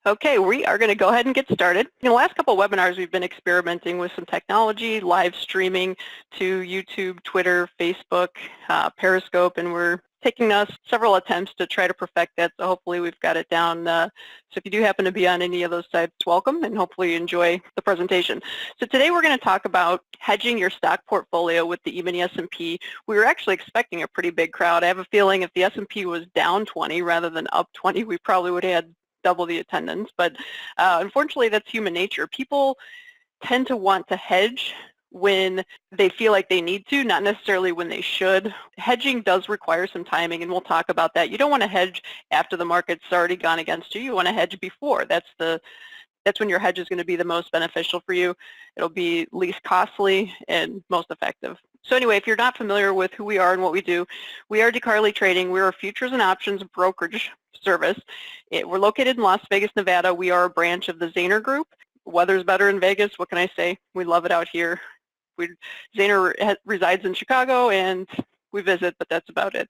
Okay, we are going to go ahead and get started. In the last couple of webinars, we've been experimenting with some technology, live streaming to YouTube, Twitter, Facebook, Periscope, and we're taking us several attempts to try to perfect that, so hopefully we've got it down. So if you do happen to be on any of those sites, welcome, and hopefully you enjoy the presentation. So today we're going to talk about hedging your stock portfolio with the E-mini S&P. We were actually expecting a pretty big crowd. I have a feeling if the S&P was down 20 rather than up 20, we probably would have had double the attendance, but unfortunately that's human nature. People tend to want to hedge when they feel like they need to, not necessarily when they should. Hedging does require some timing, and we'll talk about that. You don't want to hedge after the market's already gone against you. You want to hedge before. That's when your hedge is going to be the most beneficial for you. It'll be least costly and most effective. So anyway, if you're not familiar with who we are and what we do, we are DeCarley Trading. We're a futures and options brokerage service. We're located in Las Vegas, Nevada. We are a branch of the Zaner Group. Weather's better in Vegas. What can I say? We love it out here. Zaner resides in Chicago, and we visit, but that's about it.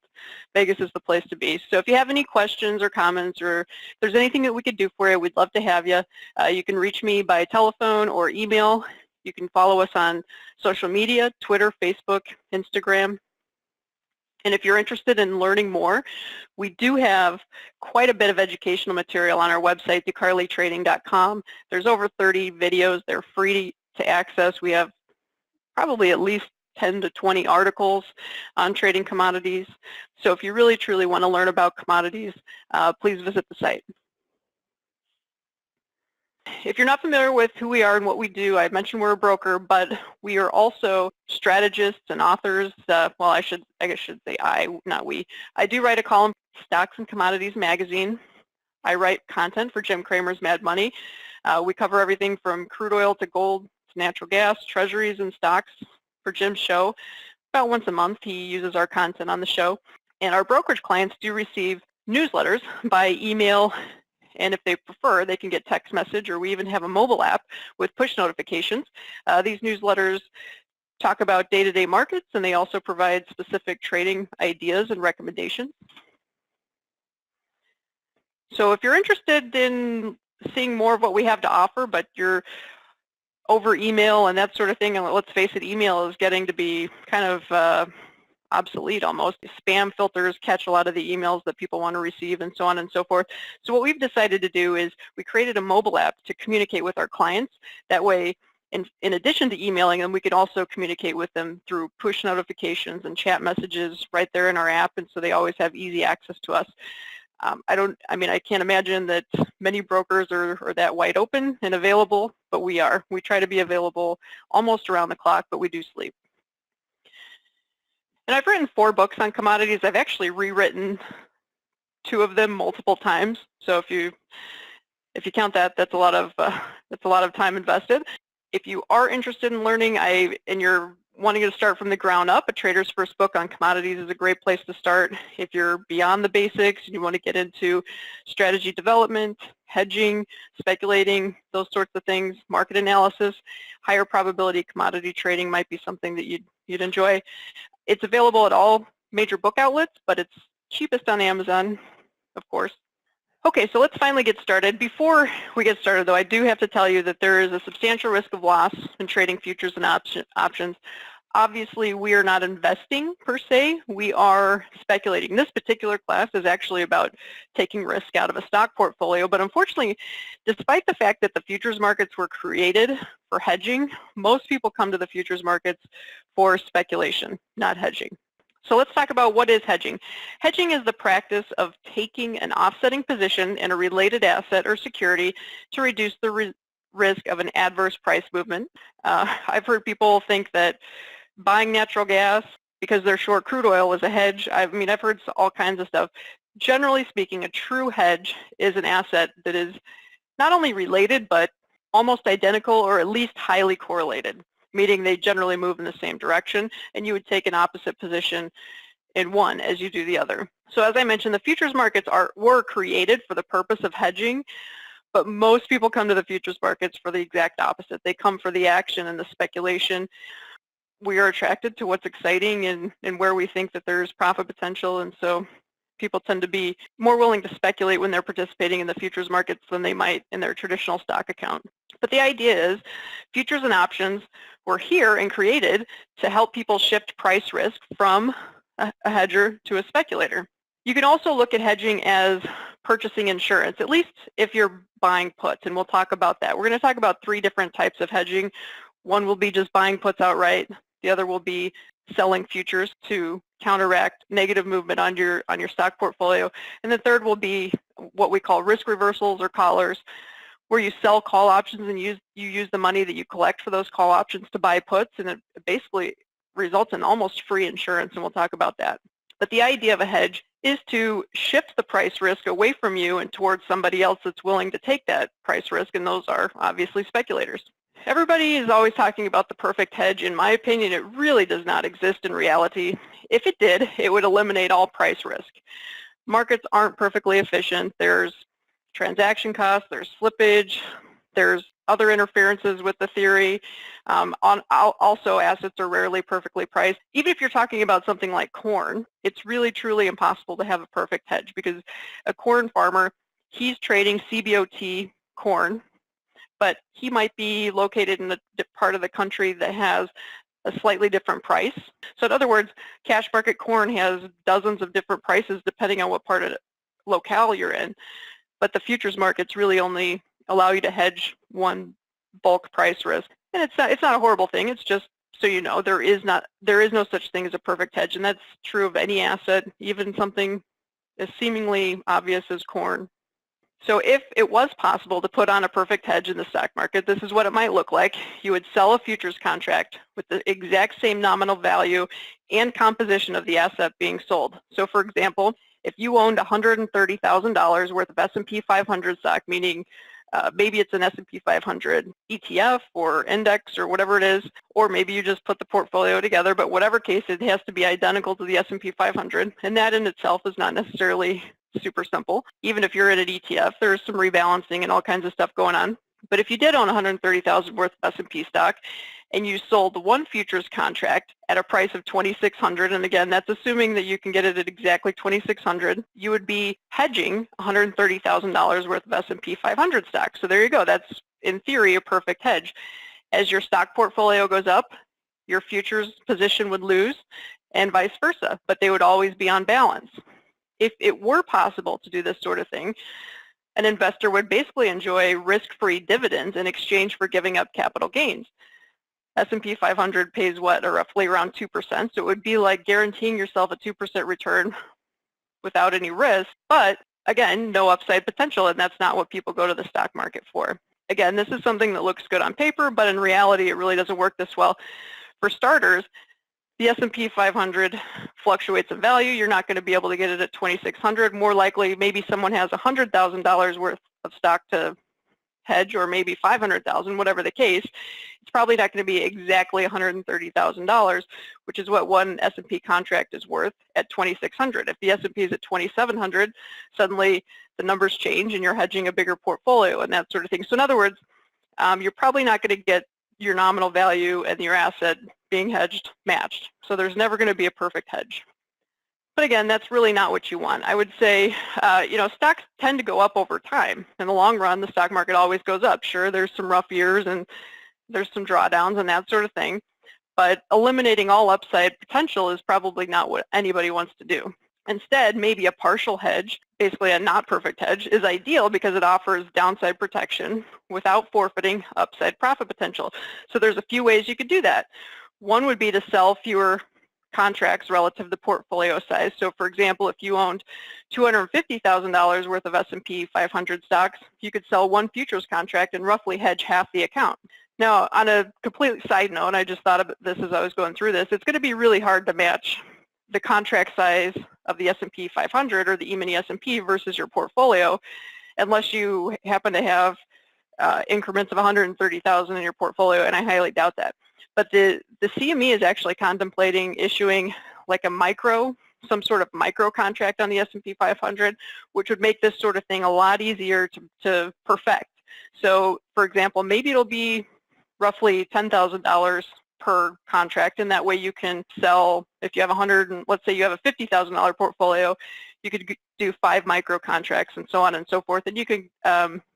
Vegas is the place to be. So if you have any questions or comments, or if there's anything that we could do for you, we'd love to have you. You can reach me by telephone or email. You can follow us on social media, Twitter, Facebook, Instagram. And if you're interested in learning more, we do have quite a bit of educational material on our website, DeCarleyTrading.com. There's over 30 videos. They're free to access. We have probably at least 10 to 20 articles on trading commodities. So if you really truly want to learn about commodities, please visit the site. If you're not familiar with who we are and what we do, I mentioned we're a broker, but we are also strategists and authors. Well, I guess should say I, not we. I do write a column for Stocks and Commodities magazine. I write content for Jim Cramer's Mad Money. We cover everything from crude oil to gold to natural gas, treasuries, and stocks for Jim's show. About once a month, he uses our content on the show. And our brokerage clients do receive newsletters by email, and if they prefer, they can get text message, or we even have a mobile app with push notifications. These newsletters talk about day-to-day markets, and they also provide specific trading ideas and recommendations. So if you're interested in seeing more of what we have to offer, but you're over email and that sort of thing, and let's face it, email is getting to be kind of obsolete almost. Spam filters catch a lot of the emails that people want to receive, and so on and so forth. So what we've decided to do is we created a mobile app to communicate with our clients. That way, in addition to emailing them, we could also communicate with them through push notifications and chat messages right there in our app, and so they always have easy access to us. I can't imagine that many brokers are that wide open and available, but we are. We try to be available almost around the clock, but we do sleep. And I've written 4 books on commodities. I've actually rewritten 2 of them multiple times. So if you count that, that's a lot of time invested. If you are interested in learning, and you're wanting to start from the ground up, A Trader's First Book on Commodities is a great place to start. If you're beyond the basics and you want to get into strategy development, hedging, speculating, those sorts of things, market analysis, higher probability commodity trading might be something that you'd enjoy. It's available at all major book outlets, but it's cheapest on Amazon, of course. Okay, so let's finally get started. Before we get started, though, I do have to tell you that there is a substantial risk of loss in trading futures and options. Obviously, we are not investing per se. We are speculating. This particular class is actually about taking risk out of a stock portfolio, but unfortunately, despite the fact that the futures markets were created for hedging, most people come to the futures markets for speculation, not hedging. So let's talk about what is hedging. Hedging is the practice of taking an offsetting position in a related asset or security to reduce the risk of an adverse price movement. I've heard people think that buying natural gas because they're short crude oil is a hedge. I've heard all kinds of stuff. Generally speaking, a true hedge is an asset that is not only related, but almost identical, or at least highly correlated, meaning they generally move in the same direction, and you would take an opposite position in one as you do the other. So as I mentioned, the futures markets were created for the purpose of hedging, but most people come to the futures markets for the exact opposite. They come for the action and the speculation. We are attracted to what's exciting and where we think that there's profit potential, and so People tend to be more willing to speculate when they're participating in the futures markets than they might in their traditional stock account. But the idea is futures and options were here and created to help people shift price risk from a hedger to a speculator. You can also look at hedging as purchasing insurance, at least if you're buying puts, and we'll talk about that. We're going to talk about 3 different types of hedging. One will be just buying puts outright. The other will be selling futures to counteract negative movement on your stock portfolio. And the third will be what we call risk reversals or collars, where you sell call options and you use the money that you collect for those call options to buy puts, and it basically results in almost free insurance, and we'll talk about that. But the idea of a hedge is to shift the price risk away from you and towards somebody else that's willing to take that price risk, and those are obviously speculators. Everybody is always talking about the perfect hedge. In my opinion, it really does not exist in reality. If it did, it would eliminate all price risk. Markets aren't perfectly efficient. There's transaction costs, there's slippage, there's other interferences with the theory. Also, assets are rarely perfectly priced. Even if you're talking about something like corn, it's really, truly impossible to have a perfect hedge, because a corn farmer, he's trading CBOT corn, but he might be located in the part of the country that has a slightly different price. So in other words, cash market corn has dozens of different prices depending on what part of the locale you're in. But the futures markets really only allow you to hedge one bulk price risk. And it's not a horrible thing. It's just so you know, there is no such thing as a perfect hedge, and that's true of any asset, even something as seemingly obvious as corn. So if it was possible to put on a perfect hedge in the stock market, this is what it might look like. You would sell a futures contract with the exact same nominal value and composition of the asset being sold. So for example, if you owned $130,000 worth of S&P 500 stock, meaning maybe it's an S&P 500 ETF or index or whatever it is, or maybe you just put the portfolio together, but whatever case, it has to be identical to the S&P 500, and that in itself is not necessarily super simple. Even if you're in an ETF, there's some rebalancing and all kinds of stuff going on. But if you did own $130,000 worth of S&P stock and you sold one futures contract at a price of $2,600, and again, that's assuming that you can get it at exactly $2,600, you would be hedging $130,000 worth of S&P 500 stock. So there you go. That's, in theory, a perfect hedge. As your stock portfolio goes up, your futures position would lose, and vice versa, but they would always be on balance. If it were possible to do this sort of thing, an investor would basically enjoy risk-free dividends in exchange for giving up capital gains. S&P 500 pays what, or roughly around 2%, so it would be like guaranteeing yourself a 2% return without any risk, but again, no upside potential, and that's not what people go to the stock market for. Again, this is something that looks good on paper, but in reality, it really doesn't work this well. For starters, the S&P 500 fluctuates in value. You're not going to be able to get it at 2,600. More likely, maybe someone has $100,000 worth of stock to hedge, or maybe 500,000, whatever the case. It's probably not going to be exactly $130,000, which is what one S&P contract is worth at 2,600. If the S&P is at 2,700, suddenly the numbers change and you're hedging a bigger portfolio and that sort of thing. So in other words, you're probably not going to get your nominal value and your asset being hedged matched. So there's never going to be a perfect hedge. But again, that's really not what you want. I would say, stocks tend to go up over time. In the long run, the stock market always goes up. Sure, there's some rough years and there's some drawdowns and that sort of thing. But eliminating all upside potential is probably not what anybody wants to do. Instead, maybe a partial hedge, basically a not perfect hedge, is ideal because it offers downside protection without forfeiting upside profit potential. So there's a few ways you could do that. One would be to sell fewer contracts relative to portfolio size. So for example, if you owned $250,000 worth of S&P 500 stocks, you could sell one futures contract and roughly hedge half the account. Now, on a complete side note, I just thought of this as I was going through this, it's going to be really hard to match the contract size of the S&P 500 or the E-mini S&P versus your portfolio unless you happen to have increments of 130,000 in your portfolio, and I highly doubt that. But the CME is actually contemplating issuing like some sort of micro contract on the S&P 500, which would make this sort of thing a lot easier to perfect. So for example, maybe it'll be roughly $10,000 per contract, and that way you can sell, if you have let's say you have a $50,000 portfolio, You could do 5 micro contracts and so on and so forth, and you can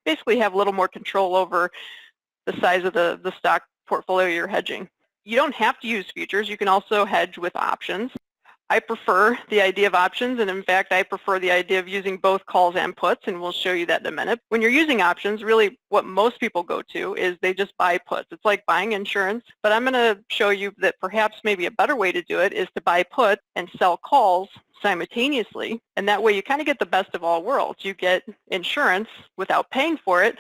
basically have a little more control over the size of the stock portfolio you're hedging. You don't have to use futures. You can also hedge with options. I prefer the idea of options, and in fact, I prefer the idea of using both calls and puts, and we'll show you that in a minute. When you're using options, really what most people go to is they just buy puts. It's like buying insurance, but I'm going to show you that perhaps maybe a better way to do it is to buy puts and sell calls simultaneously, and that way you kind of get the best of all worlds. You get insurance without paying for it,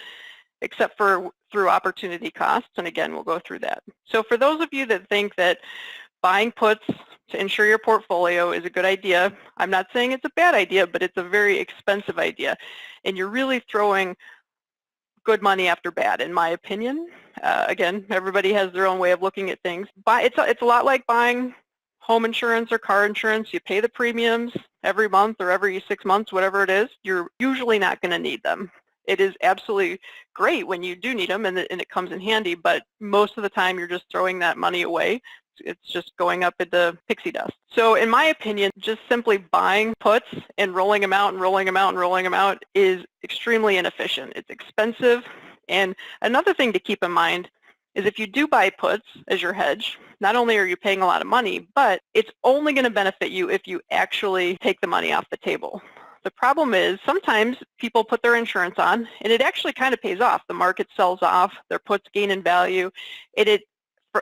except for through opportunity costs, and again, we'll go through that. So for those of you that think that buying puts to insure your portfolio is a good idea, I'm not saying it's a bad idea, but it's a very expensive idea, and you're really throwing good money after bad, in my opinion. Again, everybody has their own way of looking at things. It's a lot like buying home insurance or car insurance. You pay the premiums every month or every 6 months, whatever it is. You're usually not going to need them. It is absolutely great when you do need them, and it comes in handy, but most of the time you're just throwing that money away. It's just going up into pixie dust. So in my opinion, just simply buying puts and rolling them out and rolling them out and rolling them out is extremely inefficient. It's expensive. And another thing to keep in mind is if you do buy puts as your hedge, not only are you paying a lot of money, but it's only going to benefit you if you actually take the money off the table. The problem is sometimes people put their insurance on and it actually kind of pays off. The market sells off, their puts gain in value.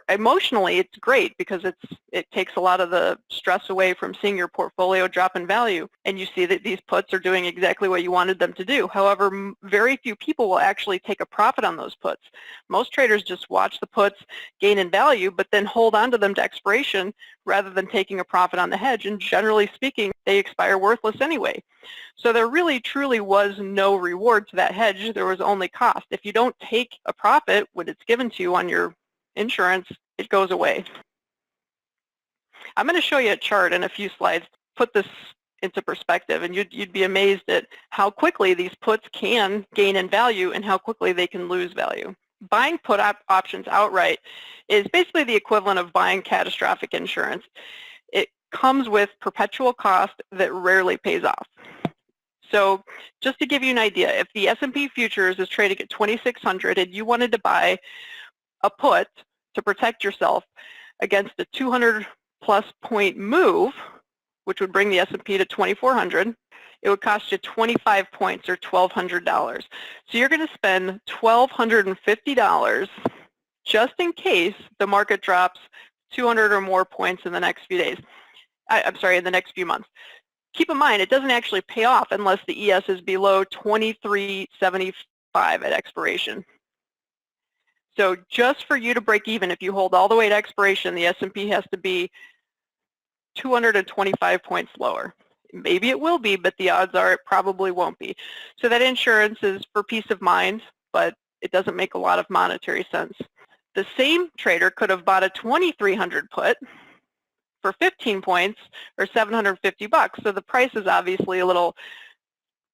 Emotionally, it's great because it takes a lot of the stress away from seeing your portfolio drop in value, and you see that these puts are doing exactly what you wanted them to do. However, very few people will actually take a profit on those puts. Most traders just watch the puts gain in value, but then hold on to them to expiration rather than taking a profit on the hedge, and generally speaking, they expire worthless anyway. So there really truly was no reward to that hedge. There was only cost. If you don't take a profit when it's given to you on your insurance, it goes away. I'm going to show you a chart in a few slides to put this into perspective, and you'd be amazed at how quickly these puts can gain in value and how quickly they can lose value. Buying put options outright is basically the equivalent of buying catastrophic insurance. It comes with perpetual cost that rarely pays off. So just to give you an idea, if the S&P futures is trading at 2,600 and you wanted to buy a put to protect yourself against a 200 plus point move, which would bring the S&P to 2,400, it would cost you 25 points or $1,200. So you're going to spend $1,250 just in case the market drops 200 or more points in the next few days. In the next few months. Keep in mind, it doesn't actually pay off unless the ES is below 23.75 at expiration. So just for you to break even, if you hold all the way to expiration, the S&P has to be 225 points lower. Maybe it will be, but the odds are it probably won't be. So that insurance is for peace of mind, but it doesn't make a lot of monetary sense. The same trader could have bought a 2,300 put for 15 points or $750. So the price is obviously a little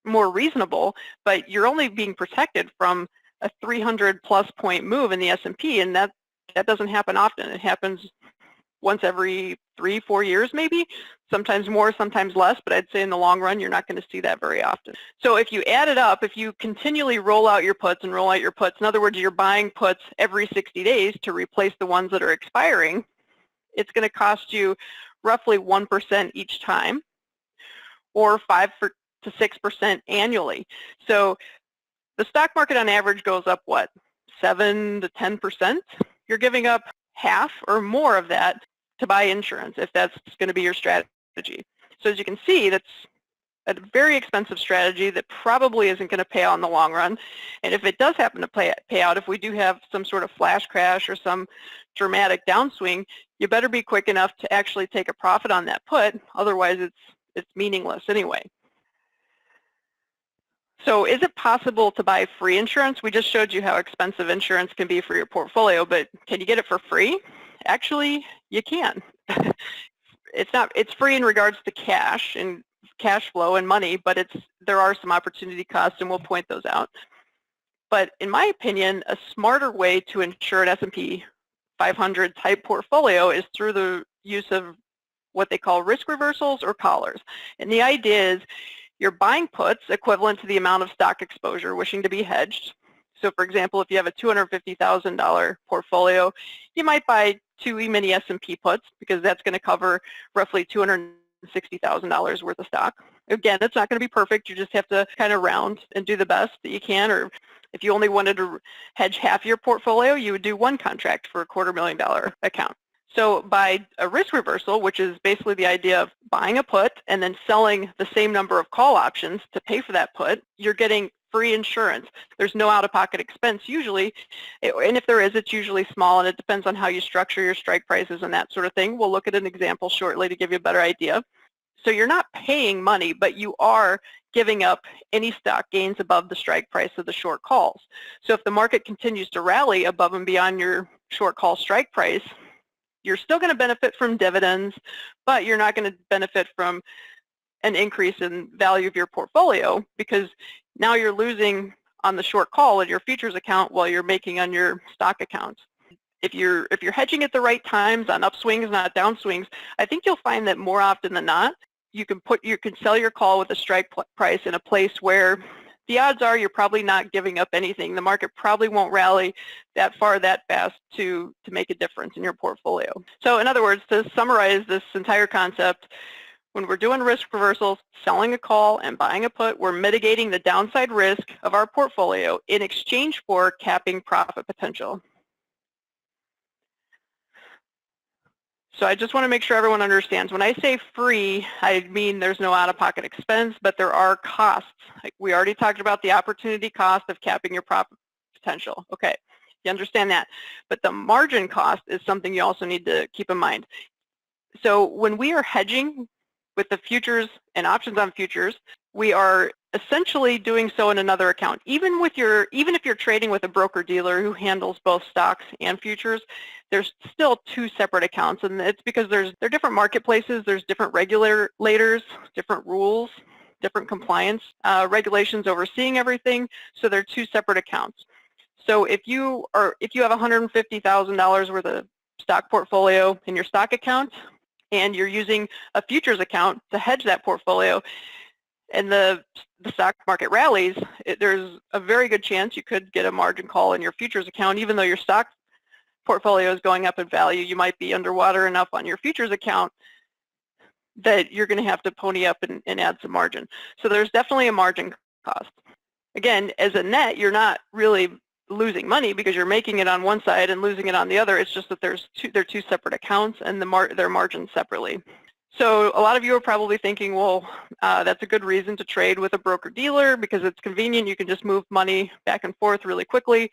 more reasonable, but you're only being protected from a 300 plus point move in the S&P, and that doesn't happen often. It happens once every 3-4 years maybe, sometimes more, sometimes less, but I'd say in the long run you're not going to see that very often. So if you add it up, if you continually roll out your puts and roll out your puts, in other words, you're buying puts every 60 days to replace the ones that are expiring, it's going to cost you roughly 1% each time, or 5 to 6% annually. So the stock market on average goes up, what, 7 to 10%? You're giving up half or more of that to buy insurance if that's going to be your strategy. So as you can see, that's a very expensive strategy that probably isn't going to pay out in the long run. And if it does happen to pay out, if we do have some sort of flash crash or some dramatic downswing, you better be quick enough to actually take a profit on that put. Otherwise, it's meaningless anyway. So is it possible to buy free insurance? We just showed you how expensive insurance can be for your portfolio, but can you get it for free? Actually, you can. It's free in regards to cash and cash flow and money, but there are some opportunity costs, and we'll point those out. But in my opinion, a smarter way to insure an S&P 500 type portfolio is through the use of what they call risk reversals or collars. And the idea is you're buying puts equivalent to the amount of stock exposure wishing to be hedged. So for example, if you have a $250,000 portfolio, you might buy 2 E-mini S&P puts because that's going to cover roughly $260,000 worth of stock. Again, it's not going to be perfect. You just have to kind of round and do the best that you can. Or if you only wanted to hedge half your portfolio, you would do one contract for a $250,000 account. So by a risk reversal, which is basically the idea of buying a put and then selling the same number of call options to pay for that put, you're getting free insurance. There's no out-of-pocket expense usually, and if there is, it's usually small, and it depends on how you structure your strike prices and that sort of thing. We'll look at an example shortly to give you a better idea. So you're not paying money, but you are giving up any stock gains above the strike price of the short calls. So if the market continues to rally above and beyond your short call strike price, you're still going to benefit from dividends, but you're not going to benefit from an increase in value of your portfolio because now you're losing on the short call in your futures account while you're making on your stock account. If you're hedging at the right times on upswings, not downswings, I think you'll find that more often than not, you can sell your call with a strike price in a place where the odds are you're probably not giving up anything. The market probably won't rally that far that fast to make a difference in your portfolio. So in other words, to summarize this entire concept, when we're doing risk reversals, selling a call and buying a put, we're mitigating the downside risk of our portfolio in exchange for capping profit potential. So I just want to make sure everyone understands. When I say free, I mean there's no out-of-pocket expense, but there are costs. Like we already talked about the opportunity cost of capping your profit potential. Okay, you understand that. But the margin cost is something you also need to keep in mind. So when we are hedging with the futures and options on futures, we are essentially doing so in another account. Even if you're trading with a broker-dealer who handles both stocks and futures, there's still two separate accounts, and it's because they're different marketplaces, there's different regulators, different rules, different compliance regulations overseeing everything, so they're two separate accounts. So if you have $150,000 worth of stock portfolio in your stock account, and you're using a futures account to hedge that portfolio, and the stock market rallies, there's a very good chance you could get a margin call in your futures account. Even though your stock portfolio is going up in value, you might be underwater enough on your futures account that you're going to have to pony up and add some margin. So there's definitely a margin cost. Again, as a net, you're not really losing money because you're making it on one side and losing it on the other. It's just that they're two separate accounts and they're margined separately. So a lot of you are probably thinking, well, that's a good reason to trade with a broker-dealer because it's convenient. You can just move money back and forth really quickly.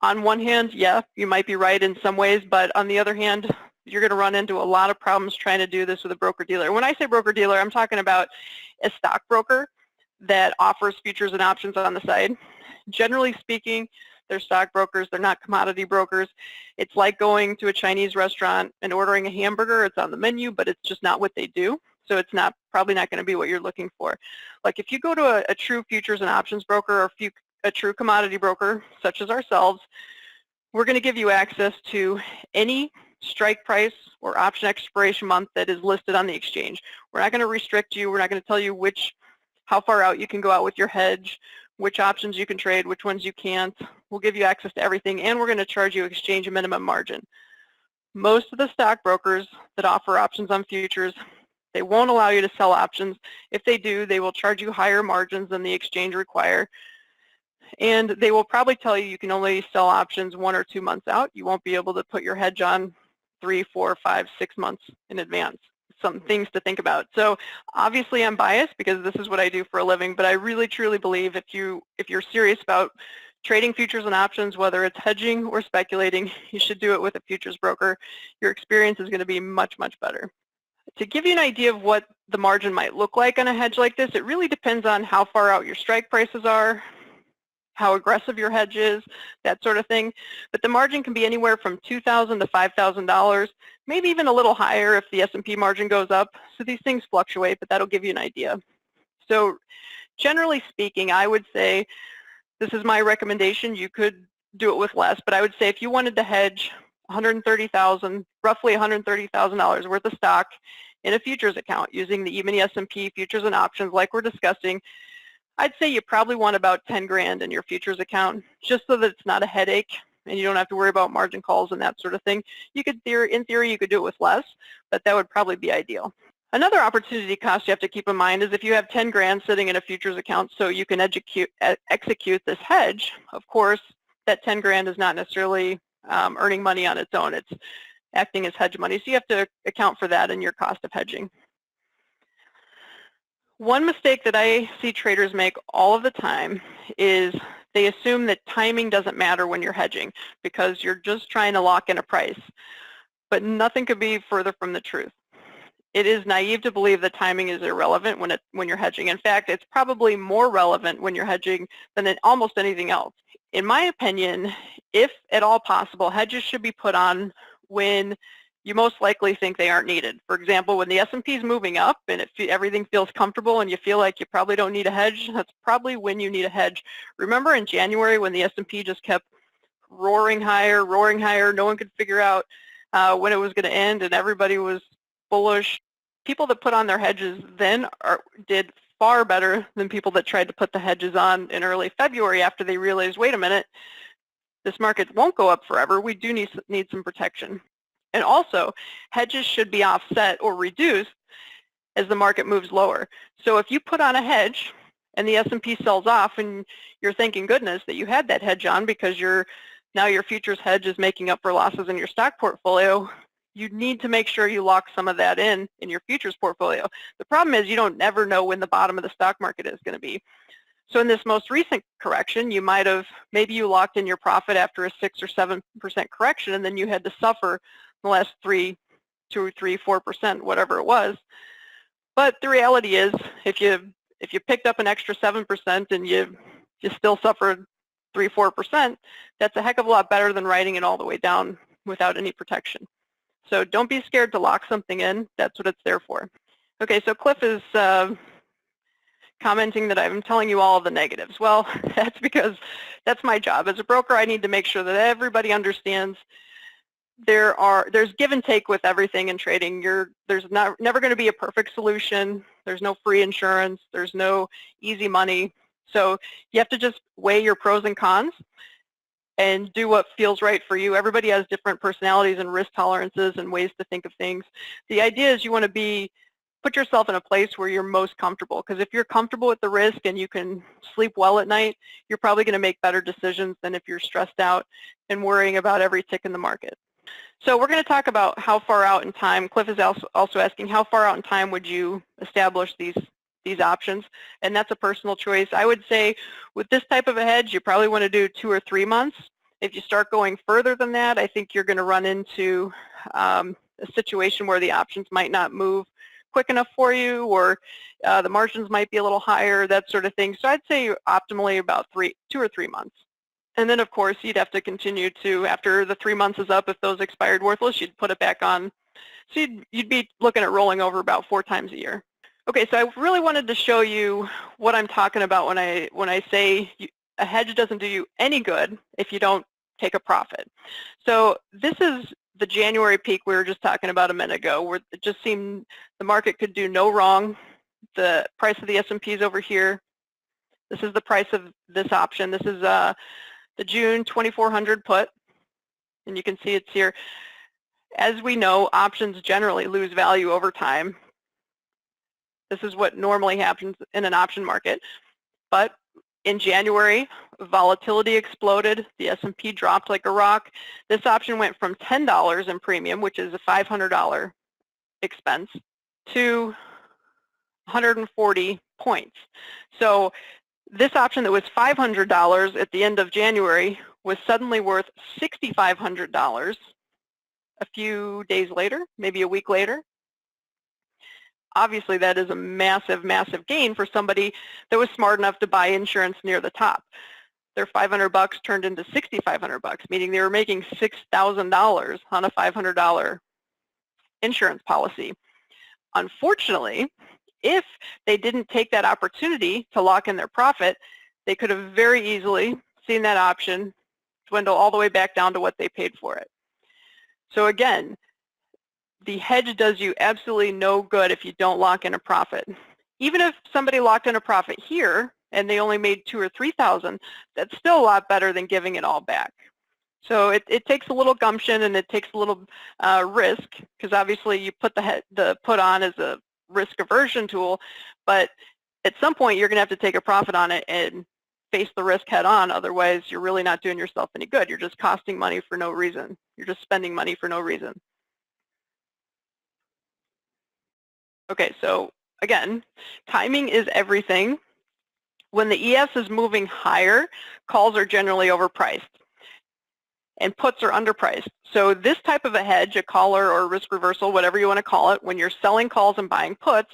On one hand, yeah, you might be right in some ways, but on the other hand, you're going to run into a lot of problems trying to do this with a broker-dealer. When I say broker-dealer, I'm talking about a stockbroker that offers futures and options on the side. Generally speaking, they're stockbrokers, they're not commodity brokers. It's like going to a Chinese restaurant and ordering a hamburger. It's on the menu, but it's just not what they do. So it's probably not going to be what you're looking for. Like if you go to a true futures and options broker or a true commodity broker, such as ourselves, we're going to give you access to any strike price or option expiration month that is listed on the exchange. We're not going to restrict you. We're not going to tell you how far out you can go out with your hedge, which options you can trade, which ones you can't. We'll give you access to everything, and we're going to charge you exchange minimum margin. Most of the stockbrokers that offer options on futures, they won't allow you to sell options. If they do, they will charge you higher margins than the exchange require. And they will probably tell you can only sell options 1 or 2 months out. You won't be able to put your hedge on 3, 4, 5, 6 months in advance. Some things to think about. So obviously I'm biased because this is what I do for a living, but I really truly believe if you're serious about trading futures and options, whether it's hedging or speculating, you should do it with a futures broker. Your experience is going to be much, much better. To give you an idea of what the margin might look like on a hedge like this, it really depends on how far out your strike prices are, how aggressive your hedge is, that sort of thing. But the margin can be anywhere from $2,000 to $5,000, maybe even a little higher if the S&P margin goes up. So these things fluctuate, but that'll give you an idea. So generally speaking, I would say, this is my recommendation, you could do it with less, but I would say if you wanted to hedge roughly $130,000 worth of stock in a futures account using the E-mini S&P futures and options like we're discussing, I'd say you probably want about 10 grand in your futures account, just so that it's not a headache and you don't have to worry about margin calls and that sort of thing. You could, in theory, you could do it with less, but that would probably be ideal. Another opportunity cost you have to keep in mind is if you have 10 grand sitting in a futures account so you can execute this hedge, of course, that 10 grand is not necessarily earning money on its own. It's acting as hedge money, so you have to account for that in your cost of hedging. One mistake that I see traders make all of the time is they assume that timing doesn't matter when you're hedging because you're just trying to lock in a price. But nothing could be further from the truth. It is naive to believe that timing is irrelevant when you're hedging. In fact, it's probably more relevant when you're hedging than in almost anything else. In my opinion, if at all possible, hedges should be put on when you most likely think they aren't needed. For example, when the S&P is moving up and everything feels comfortable and you feel like you probably don't need a hedge, that's probably when you need a hedge. Remember in January when the S&P just kept roaring higher, no one could figure out when it was going to end and everybody was bullish. People that put on their hedges then did far better than people that tried to put the hedges on in early February after they realized, wait a minute, this market won't go up forever. We do need some protection. And also, hedges should be offset or reduced as the market moves lower. So if you put on a hedge and the S&P sells off and you're thanking goodness that you had that hedge on because now your futures hedge is making up for losses in your stock portfolio, you need to make sure you lock some of that in your futures portfolio. The problem is you don't ever know when the bottom of the stock market is going to be. So in this most recent correction, maybe you locked in your profit after a 6 or 7% correction and then you had to suffer the last 2 or 3, 4%, whatever it was. But the reality is, if you picked up an extra 7% and you still suffered 3, 4%, that's a heck of a lot better than writing it all the way down without any protection. So don't be scared to lock something in. That's what it's there for. Okay, so Cliff is commenting that I'm telling you all of the negatives. Well, that's because that's my job. As a broker, I need to make sure that everybody understands there's give and take with everything in trading. There's never going to be a perfect solution. There's no free insurance. There's no easy money. So you have to just weigh your pros and cons and do what feels right for you. Everybody has different personalities and risk tolerances and ways to think of things. The idea is you want to put yourself in a place where you're most comfortable, because if you're comfortable with the risk and you can sleep well at night, you're probably going to make better decisions than if you're stressed out and worrying about every tick in the market. So we're going to talk about how far out in time. Cliff is also asking how far out in time would you establish these options, and that's a personal choice. I would say with this type of a hedge, you probably want to do 2 or 3 months. If you start going further than that, I think you're going to run into a situation where the options might not move quick enough for you, or the margins might be a little higher, that sort of thing. So I'd say optimally about 2 or 3 months. And then, of course, you'd have to continue to, after the 3 months is up, if those expired worthless, you'd put it back on. So you'd be looking at rolling over about 4 times a year. Okay, so I really wanted to show you what I'm talking about when I say a hedge doesn't do you any good if you don't take a profit. So this is the January peak we were just talking about a minute ago, where it just seemed the market could do no wrong. The price of the S&P is over here. This is the price of this option. This is the June 2400 put, and you can see it's here. As we know, options generally lose value over time. This is what normally happens in an option market. But in January, volatility exploded. The S&P dropped like a rock. This option went from $10 in premium, which is a $500 expense, to 140 points. So this option that was $500 at the end of January was suddenly worth $6,500 a few days later, maybe a week later. Obviously, that is a massive, massive gain for somebody that was smart enough to buy insurance near the top. Their $500 turned into $6,500, meaning they were making $6,000 on a $500 insurance policy. Unfortunately, if they didn't take that opportunity to lock in their profit, they could have very easily seen that option dwindle all the way back down to what they paid for it. So again, the hedge does you absolutely no good if you don't lock in a profit. Even if somebody locked in a profit here and they only made 2,000 or 3,000, that's still a lot better than giving it all back. So it takes a little gumption and it takes a little risk, because obviously you put the put on as a risk aversion tool, but at some point you're going to have to take a profit on it and face the risk head on. Otherwise, you're really not doing yourself any good. You're just costing money for no reason. You're just spending money for no reason. Okay, so again, timing is everything. When the ES is moving higher, calls are generally overpriced and puts are underpriced. So this type of a hedge, a collar or risk reversal, whatever you want to call it, when you're selling calls and buying puts,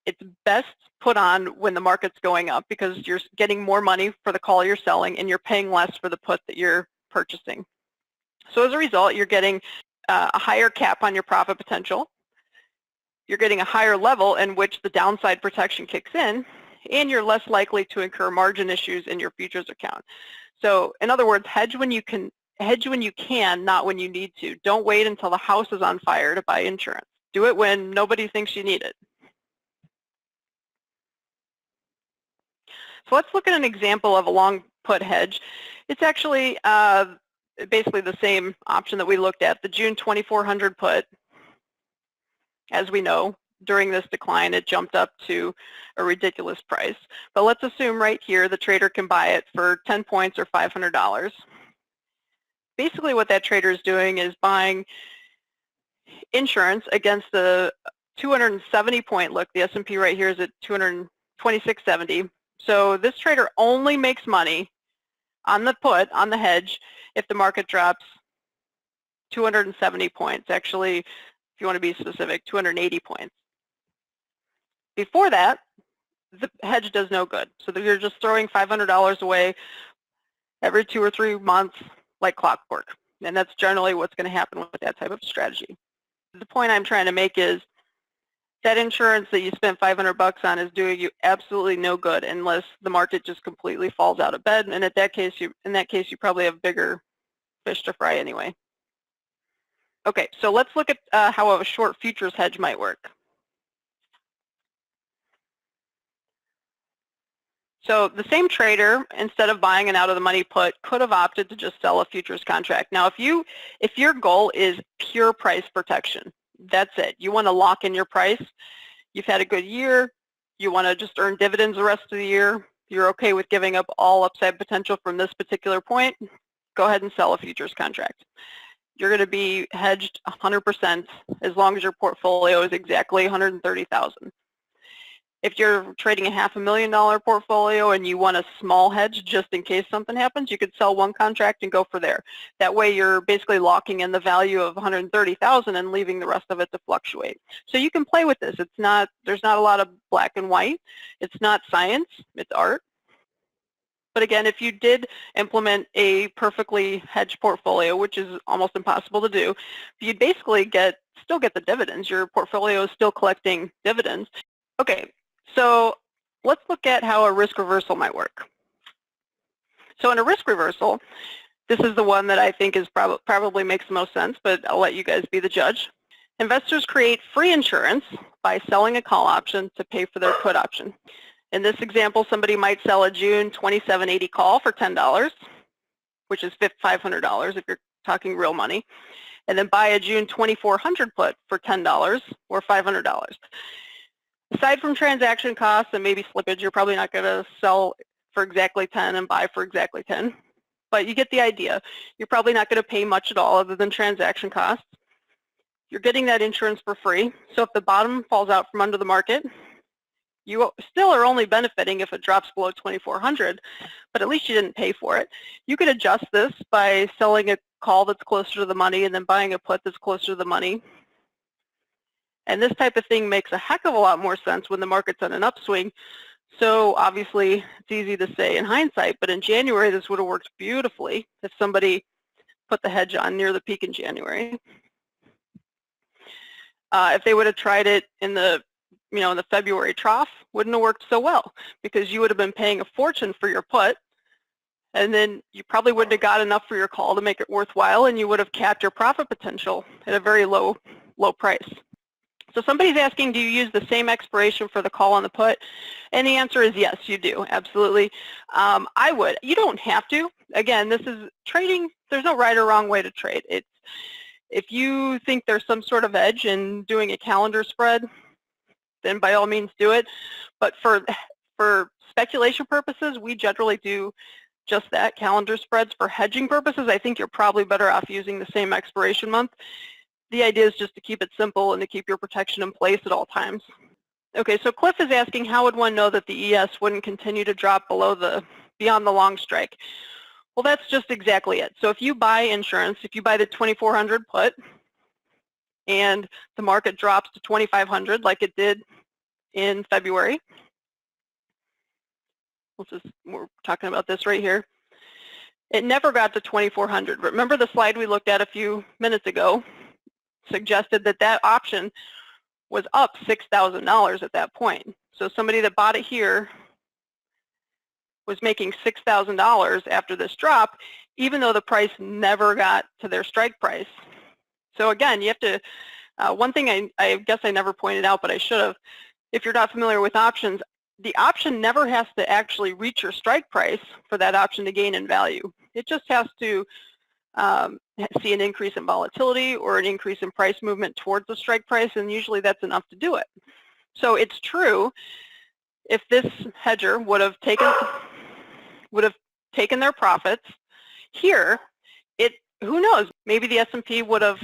it's best put on when the market's going up, because you're getting more money for the call you're selling and you're paying less for the put that you're purchasing. So as a result, you're getting a higher cap on your profit potential. You're getting a higher level in which the downside protection kicks in, and you're less likely to incur margin issues in your futures account. So in other words, hedge when you can, not when you need to. Don't wait until the house is on fire to buy insurance. Do it when nobody thinks you need it. So let's look at an example of a long put hedge. It's actually basically the same option that we looked at, the June 2400 put. As we know, during this decline, it jumped up to a ridiculous price. But let's assume right here the trader can buy it for 10 points or $500. Basically what that trader is doing is buying insurance against the 270 point look. The S&P right here is at 226.70. So this trader only makes money on the put, on the hedge, if the market drops 270 points. Actually, if you want to be specific, 280 points. Before that, the hedge does no good. So you're just throwing $500 away every 2 or 3 months like clockwork. And that's generally what's going to happen with that type of strategy. The point I'm trying to make is that insurance that you spent $500 on is doing you absolutely no good unless the market just completely falls out of bed. And in that case, you probably have bigger fish to fry anyway. Okay, so let's look at how a short futures hedge might work. So the same trader, instead of buying an out-of-the-money put, could have opted to just sell a futures contract. Now, if your goal is pure price protection, that's it. You want to lock in your price. You've had a good year. You want to just earn dividends the rest of the year. You're okay with giving up all upside potential from this particular point. Go ahead and sell a futures contract. You're going to be hedged 100% as long as your portfolio is exactly 130,000. If you're trading a $500,000 portfolio and you want a small hedge just in case something happens, you could sell one contract and go for there. That way you're basically locking in the value of 130,000 and leaving the rest of it to fluctuate. So you can play with this. There's not a lot of black and white. It's not science, it's art. But again, if you did implement a perfectly hedged portfolio, which is almost impossible to do, you'd basically still get the dividends. Your portfolio is still collecting dividends. Okay, so let's look at how a risk reversal might work. So in a risk reversal, this is the one that I think is probably makes the most sense, but I'll let you guys be the judge. Investors create free insurance by selling a call option to pay for their put option. In this example, somebody might sell a June 2780 call for $10, which is $500 if you're talking real money, and then buy a June 2400 put for $10 or $500. Aside from transaction costs and maybe slippage, you're probably not going to sell for exactly 10 and buy for exactly 10, but you get the idea. You're probably not going to pay much at all other than transaction costs. You're getting that insurance for free, so if the bottom falls out from under the market, you still are only benefiting if it drops below 2400, but at least you didn't pay for it. You could adjust this by selling a call that's closer to the money and then buying a put that's closer to the money. And this type of thing makes a heck of a lot more sense when the market's on an upswing. So obviously it's easy to say in hindsight, but in January this would have worked beautifully if somebody put the hedge on near the peak in January. If they would have tried it in the February trough, wouldn't have worked so well, because you would have been paying a fortune for your put, and then you probably wouldn't have got enough for your call to make it worthwhile, and you would have capped your profit potential at a very low price. So somebody's asking, do you use the same expiration for the call on the put? And the answer is yes, you do, absolutely. I would. You don't have to. Again, this is trading. There's no right or wrong way to trade. If you think there's some sort of edge in doing a calendar spread, then by all means do it. But for speculation purposes, we generally do just that, calendar spreads. For hedging purposes, I think you're probably better off using the same expiration month. The idea is just to keep it simple and to keep your protection in place at all times. Okay, so Cliff is asking, how would one know that the ES wouldn't continue to drop beyond the long strike? Well, that's just exactly it. So if you buy insurance, if you buy the 2400 put and the market drops to 2500 like it did in February, we're talking about this right here, it never got to 2400. Remember the slide we looked at a few minutes ago suggested that that option was up $6,000 at that point. So somebody that bought it here was making $6,000 after this drop, even though the price never got to their strike price. So again, you have to, one thing I guess I never pointed out, but I should have, if you're not familiar with options, the option never has to actually reach your strike price for that option to gain in value. It just has to see an increase in volatility or an increase in price movement towards the strike price, and usually that's enough to do it. So it's true, if this hedger would have taken their profits here, who knows, maybe the S&P would have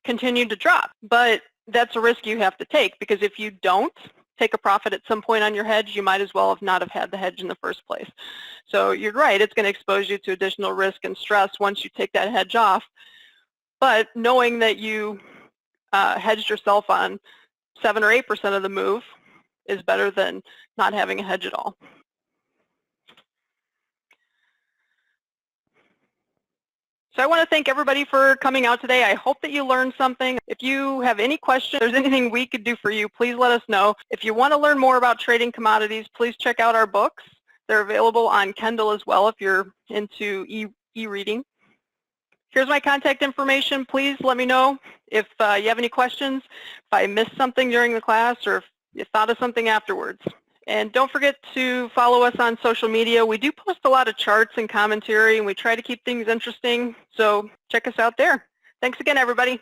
continued to drop, but that's a risk you have to take, because if you don't take a profit at some point on your hedge, you might as well not have had the hedge in the first place. So you're right, it's going to expose you to additional risk and stress once you take that hedge off, but knowing that you hedged yourself on 7 or 8% of the move is better than not having a hedge at all. So I want to thank everybody for coming out today. I hope that you learned something. If you have any questions, if there's anything we could do for you, please let us know. If you want to learn more about trading commodities, please check out our books. They're available on Kindle as well if you're into e-reading. Here's my contact information. Please let me know if you have any questions, if I missed something during the class, or if you thought of something afterwards. And don't forget to follow us on social media. We do post a lot of charts and commentary, and we try to keep things interesting, so check us out there. Thanks again, everybody.